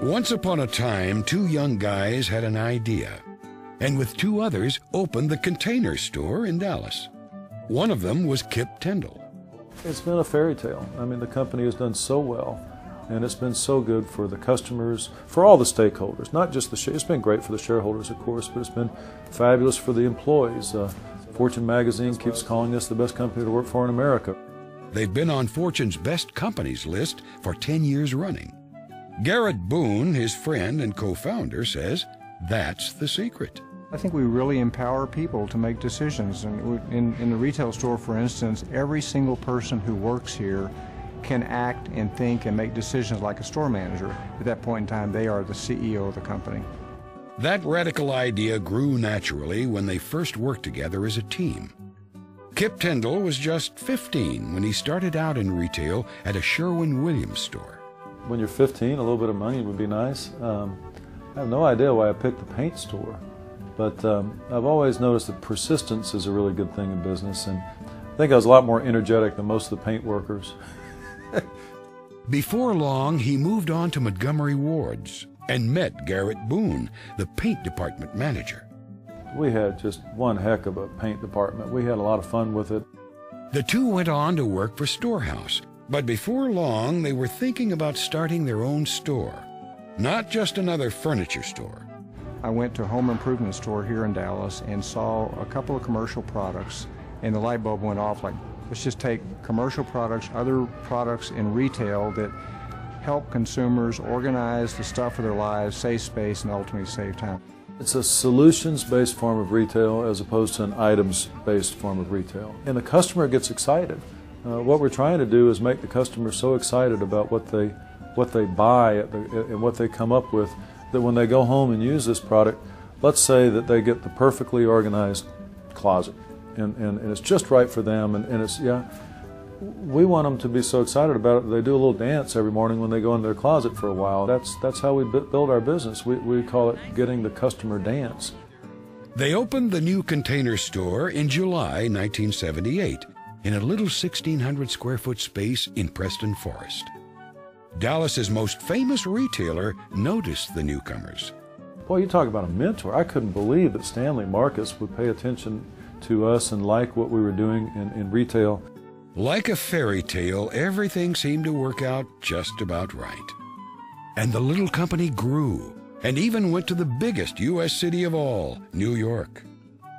Once upon a time, two young guys had an idea, and with two others opened the Container Store in Dallas. One of them was Kip Tindall. It's been a fairy tale. I mean, the company has done so well, and it's been so good for the customers, for all the stakeholders, not just it's been great for the shareholders, of course, but it's been fabulous for the employees. Fortune magazine keeps calling us the best company to work for in America. They've been on Fortune's best companies list for 10 years running. Garrett Boone, his friend and co-founder, says that's the secret. I think we really empower people to make decisions. And in the retail store, for instance, every single person who works here can act and think and make decisions like a store manager. At that point in time, they are the CEO of the company. That radical idea grew naturally when they first worked together as a team. Kip Tindall was just 15 when he started out in retail at a Sherwin-Williams store. When you're 15, a little bit of money would be nice. I have no idea why I picked the paint store, but I've always noticed that persistence is a really good thing in business, and I think I was a lot more energetic than most of the paint workers. Before long, he moved on to Montgomery Ward's and met Garrett Boone, the paint department manager. We had just one heck of a paint department. We had a lot of fun with it. The two went on to work for Storehouse, but before long they were thinking about starting their own store, not just another furniture store. I went to a home improvement store here in Dallas and saw a couple of commercial products, and the light bulb went off like, let's just take commercial products, other products in retail that help consumers organize the stuff of their lives, save space, and ultimately save time. It's a solutions-based form of retail as opposed to an items-based form of retail. And the customer gets excited. What we're trying to do is make the customer so excited about what they buy and what they come up with that when they go home and use this product, let's say that they get the perfectly organized closet and it's just right for them, and it's, yeah, we want them to be so excited about it that they do a little dance every morning when they go into their closet for a while. That's how we build our business. We call it getting the customer dance. They opened the new Container Store in July 1978 in a little 1,600 square foot space in Preston Forest. Dallas's most famous retailer noticed the newcomers. Boy, you talk about a mentor. I couldn't believe that Stanley Marcus would pay attention to us and like what we were doing in retail. Like a fairy tale, everything seemed to work out just about right. And the little company grew and even went to the biggest U.S. city of all, New York.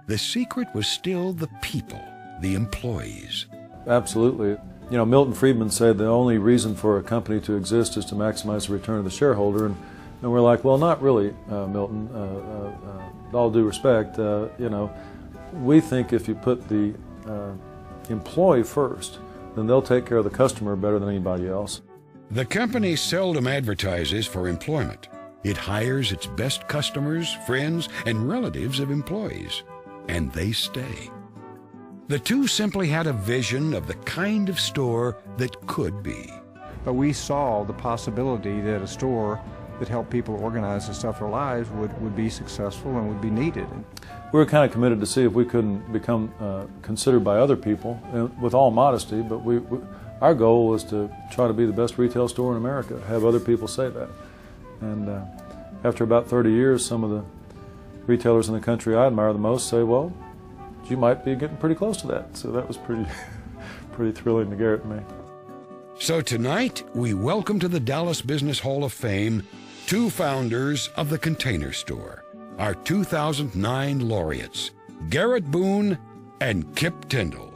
The secret was still the people, the employees. Absolutely. You know, Milton Friedman said the only reason for a company to exist is to maximize the return of the shareholder. And we're like, well, not really, Milton. With all due respect, you know, we think if you put the employee first, then they'll take care of the customer better than anybody else. The company seldom advertises for employment. It hires its best customers, friends, and relatives of employees, and they stay. The two simply had a vision of the kind of store that could be. But we saw the possibility that a store that helped people organize the stuff of their lives would be successful and would be needed. We were kind of committed to see if we couldn't become considered by other people, with all modesty, but our goal was to try to be the best retail store in America, have other people say that. And after about 30 years, some of the retailers in the country I admire the most say, well, you might be getting pretty close to that. So that was pretty thrilling to Garrett and me. So tonight, we welcome to the Dallas Business Hall of Fame two founders of the Container Store, our 2009 laureates, Garrett Boone and Kip Tindall.